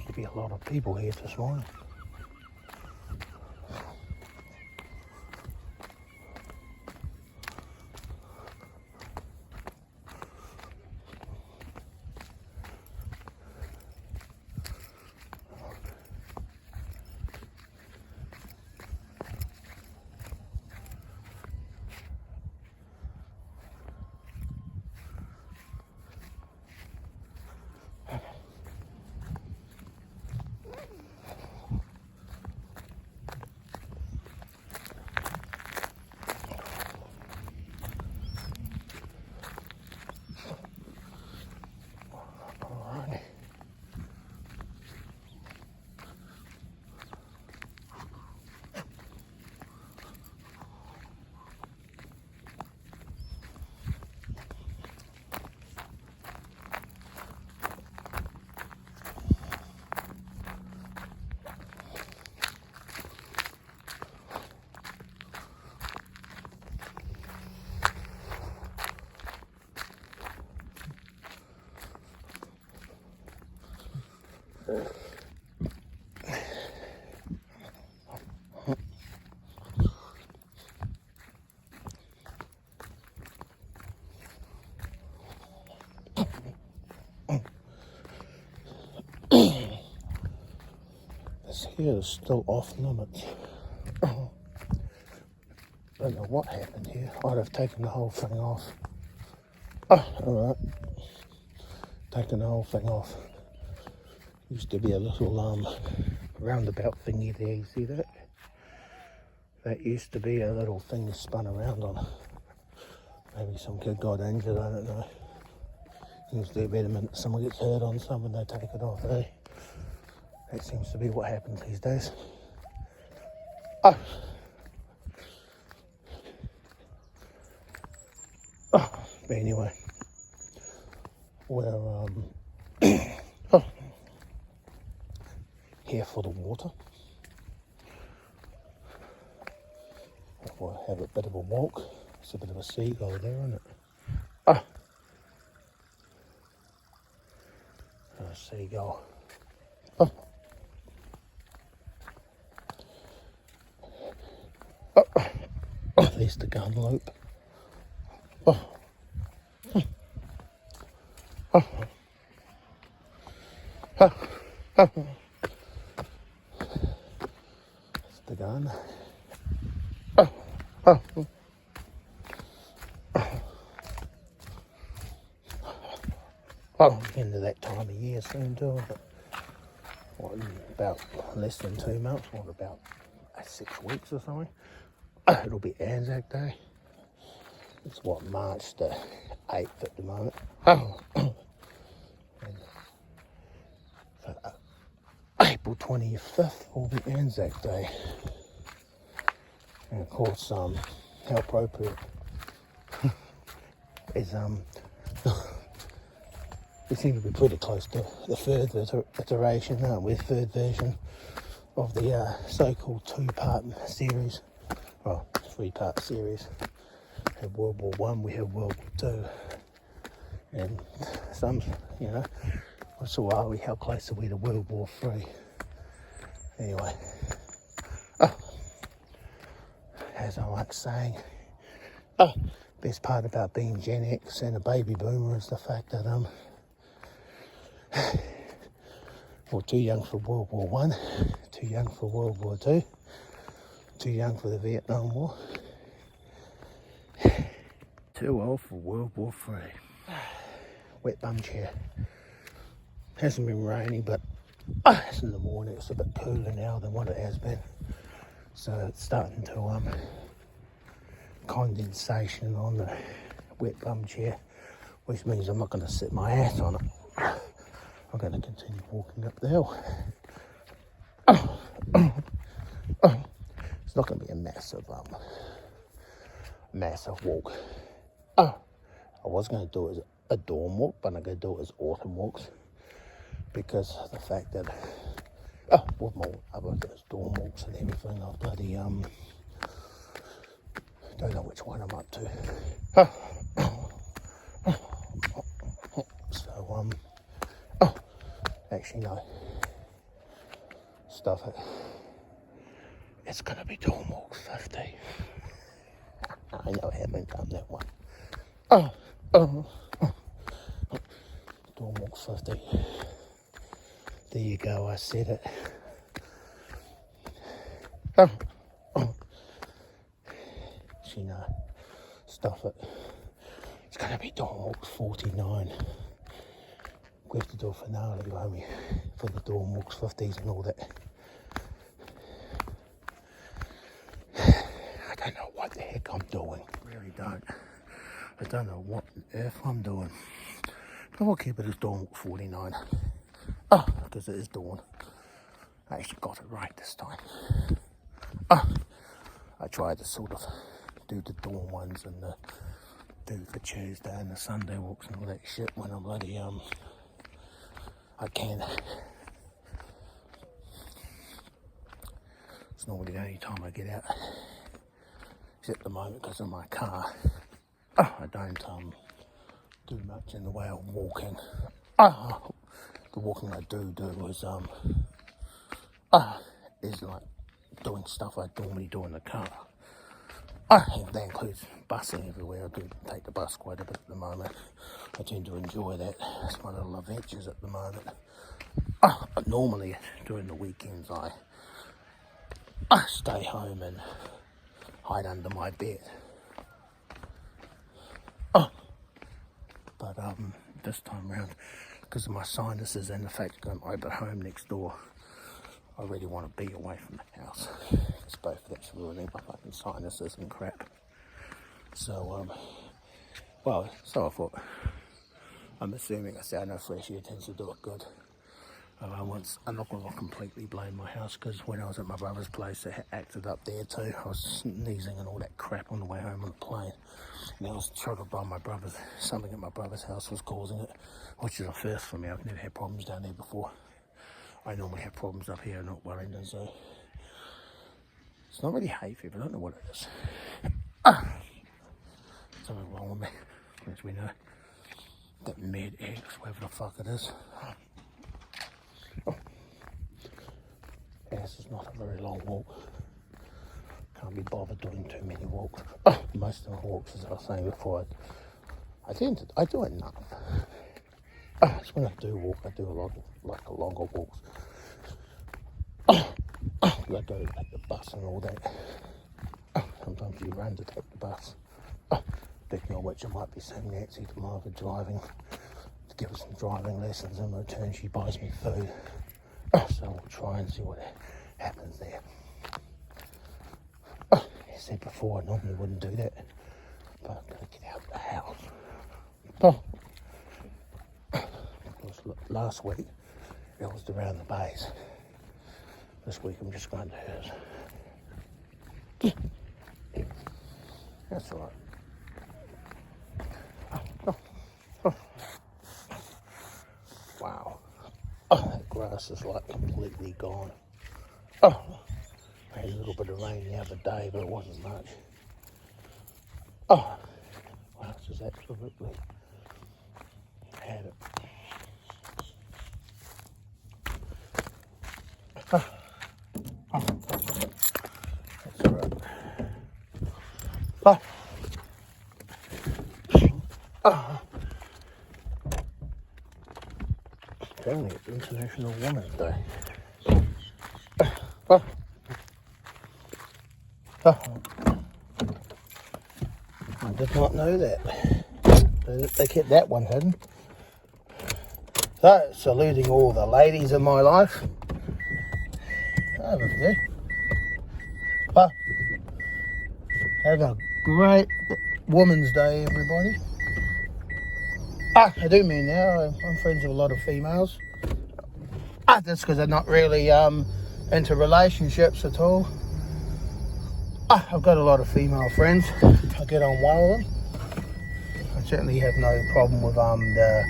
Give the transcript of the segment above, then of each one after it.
Seems to be a lot of people here this morning. This here is still off limits. Don't know what happened here. I'd have taken the whole thing off. Alright. Taken the whole thing off. Used to be a little roundabout thingy there, you see that? That used to be a little thing spun around on. Maybe some kid got injured, I don't know. Seems to be a minute someone gets hurt on something, they take it off, eh? That seems to be what happens these days. But anyway, we're here for the water. We'll have a bit of a walk. It's a bit of a seagull there, isn't it? A seagull. There's the gun loop. That's the gun. Into that time of year soon too, but what, about less than 2 months, what, about 6 weeks or something. It'll be Anzac Day. It's what, March the 8th at the moment. April 25th will be Anzac Day. And of course, how appropriate is we seem to be pretty close to the third iteration, aren't we? Third version of the so-called 2-part series, well, 3-part series. We have World War One, we have World War Two, and some, you know, so are we? How close are we to World War Three? Anyway, as I like saying, best part about being Gen X and a baby boomer is the fact that we're too young for World War One, too young for World War Two, too young for the Vietnam War, too old for World War Three. Wet bum chair. Hasn't been raining, but it's in the morning. It's a bit cooler now than what it has been, so it's starting to condensation on the wet bum chair, which means I'm not going to sit my ass on it. I'm going to continue walking up the hill. It's not going to be a massive walk. I was going to do it as a dawn walk, but I'm going to do it as autumn walks because of the fact that with my other dawn walks and everything, I bloody don't know which one I'm up to. So actually no, stuff it. It's going to be Dawn Walk 50. I know I haven't done that one. Oh. Dawn Walk 50. There you go, I said it. You know, stuff it. It's going to be Dawn Walk 49. We have to do a finale, won't we, for the Dawn Walks 50s and all that. I don't know what the heck I'm doing. Really don't. I don't know what on earth I'm doing. But we'll keep it as Dawn Walk 49. Because it is dawn. I actually got it right this time. I tried to sort of do the dawn ones and the do for Tuesday and the Sunday walks and all that shit when I'm bloody I can. It's normally the only time I get out. Except at the moment because of my car. I don't do much in the way of walking. The walking I do is like doing stuff I normally do in the car. And that includes busing everywhere. I do take the bus quite a bit at the moment. I tend to enjoy that. It's my little adventures at the moment. But normally during the weekends I stay home and hide under my bed. But this time around, because of my sinuses and the fact that I'm over home next door, I really want to be away from the house. It's both that's ruining my fucking sinuses and crap. So, so I thought, I'm assuming I know fresh air tends to do it good. I'm not going to completely blame my house, because when I was at my brother's place, it acted up there too. I was sneezing and all that crap on the way home on the plane. And I was troubled by something at my brother's house was causing it, which is a first for me. I've never had problems down there before. I normally have problems up here, not Wellington, so it's not really hay fever. I don't know what it is. Something wrong with me, as we know. That med X, whatever the fuck it is. This is not a very long walk. Can't be bothered doing too many walks. Most of my walks, as I was saying before, I do enough. So when I do walk, I do a lot of longer walks. I go to take the bus and all that. Sometimes you run to take the bus. Speaking of which, I might be seeing Nancy tomorrow for driving, to give her some driving lessons. In return, she buys me food. So we'll try and see what happens there. I said before, I normally wouldn't do that, but I'm going to get out of the house. Last week, it was around the bays. This week, I'm just going to hers. That's all right. Wow. That grass is like completely gone. I had a little bit of rain the other day, but it wasn't much. Wow, it's just absolutely had it. That's all right. Apparently it's International Women's Day. I did not know that. They kept that one hidden. So, saluting all the ladies in my life. Over there. Have a great Women's Day, everybody. I do mean now, I'm friends with a lot of females. That's because they're not really into relationships at all. I've got a lot of female friends. I get on well with them. I certainly have no problem with the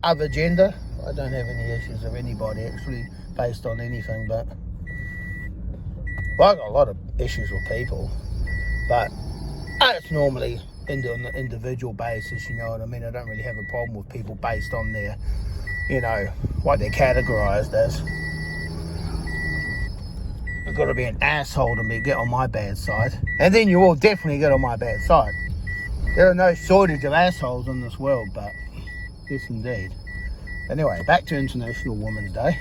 other gender. I don't have any issues with anybody actually based on anything, but I got a lot of issues with people, but it's normally on the individual basis, you know what I mean? I don't really have a problem with people based on their, what they're categorised as. You've got to be an asshole to get on my bad side. And then you will definitely get on my bad side. There are no shortage of assholes in this world, but yes indeed. Anyway, back to International Women's Day.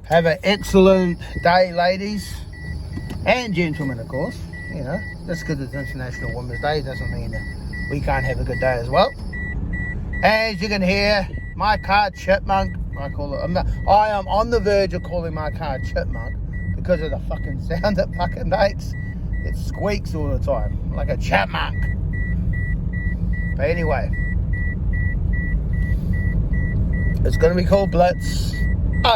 Have an excellent day, ladies and gentlemen, of course. You know, just because it's International Women's Day doesn't mean that we can't have a good day as well. As you can hear, my car chipmunk, I call it, I am on the verge of calling my car chipmunk because of the fucking sound it fucking makes. It squeaks all the time, like a chipmunk. But anyway, it's going to be called Blitz.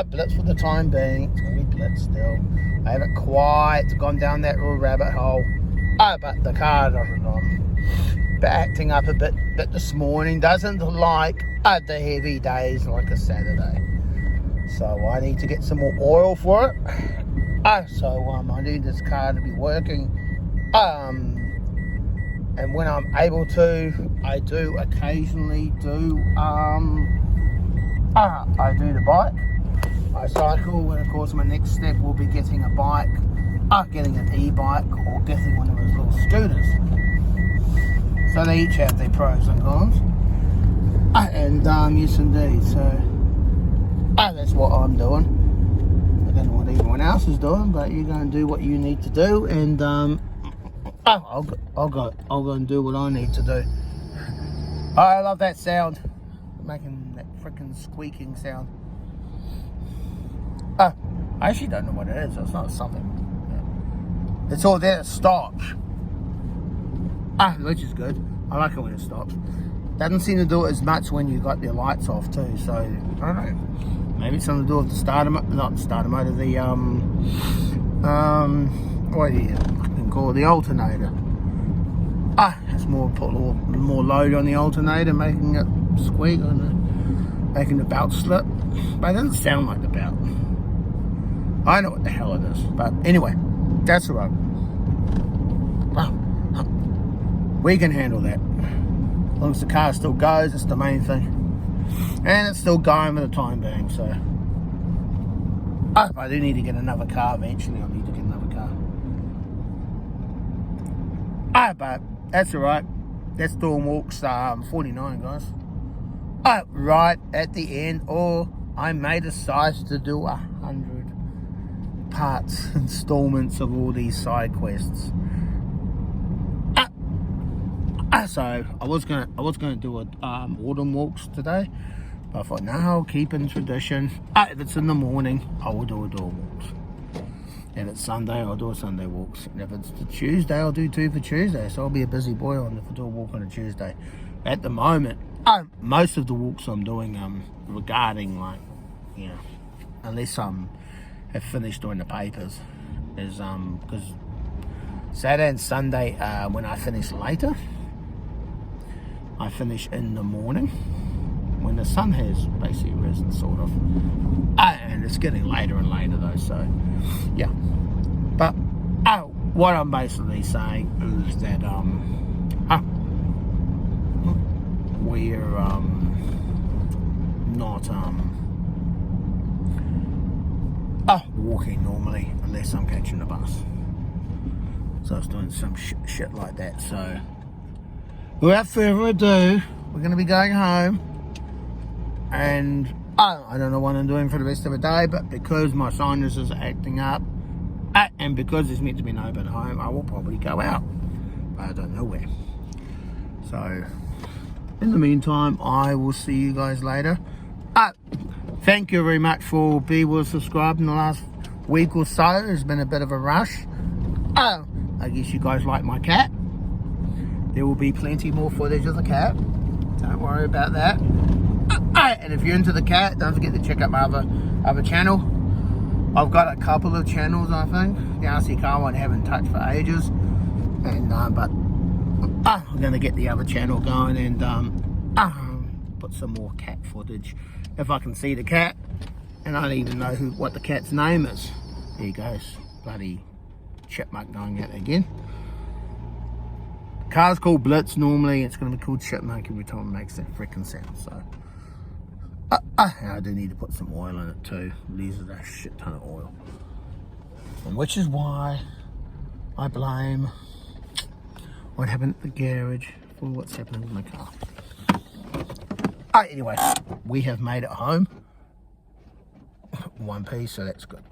Blitz for the time being. It's going to be Blitz still. I haven't quite gone down that little rabbit hole. But the car doesn't acting up a bit this morning. Doesn't like the heavy days like a Saturday. So I need to get some more oil for it. So I need this car to be working. And when I'm able to, I do occasionally do I do the bike. I cycle, and of course my next step will be getting a bike, getting an e-bike or getting one of those little scooters. So they each have their pros and cons. And yes indeed, so that's what I'm doing. I don't know what everyone else is doing, but you're going to do what you need to do, and I'll go and do what I need to do. I love that sound, making that freaking squeaking sound. I actually don't know what it is. It's not something. It's all there. It stops. Which is good. I like it when it stops. Doesn't seem to do it as much when you got your lights off too. So I don't know. Maybe it's something to do with the starter, not the starter motor. The what do you can call it? The alternator. It's more put more load on the alternator, making it squeak, making the belt slip. But it doesn't sound like the belt. I know what the hell it is, but anyway, that's all right. We can handle that. As long as the car still goes, it's the main thing. And it's still going for the time being, so. I do need to get another car eventually. I need to get another car. But that's all right. That's doing walks 49, guys. Right at the end, or I may decide to do 100 parts, installments of all these side quests. So I was gonna do a autumn walks today, but I thought no, I'll keep in tradition. If it's in the morning, I will do a dawn walks. If it's Sunday, I'll do a Sunday walks. And if it's the Tuesday, I'll do 2 for Tuesday. So I'll be a busy boy if I do a walk on a Tuesday. At the moment, most of the walks I'm doing regarding, like, you know, unless have finished doing the papers, is because Saturday and Sunday when I finish later, I finish in the morning when the sun has basically risen, sort of, and it's getting later and later though. So yeah, but what I'm basically saying is that we're not walking normally unless I'm catching the bus. So I was doing some shit like that. So without further ado, we're going to be going home, and I don't know what I'm doing for the rest of the day, but because my sinuses are acting up, and because there's meant to be nobody home, I will probably go out, but I don't know where. So in the meantime, I will see you guys later. Thank you very much for being subscribed in the last week or so. There's been a bit of a rush. I guess you guys like my cat. There will be plenty more footage of the cat. Don't worry about that. And if you're into the cat, don't forget to check out my other channel. I've got a couple of channels, I think. The RC car one I haven't touched for ages. And but I'm going to get the other channel going and put some more cat footage. If I can see the cat, and I don't even know what the cat's name is. There he goes, bloody chipmunk going out again. The car's called Blitz normally. It's going to be called Chipmunk every time it makes that freaking sound. So I do need to put some oil in it too. These are a shit ton of oil. And which is why I blame what happened at the garage for what's happening with my car. Anyway, we have made it home. One piece, so that's good.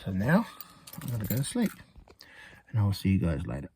So now I'm going to go to sleep. And I will see you guys later.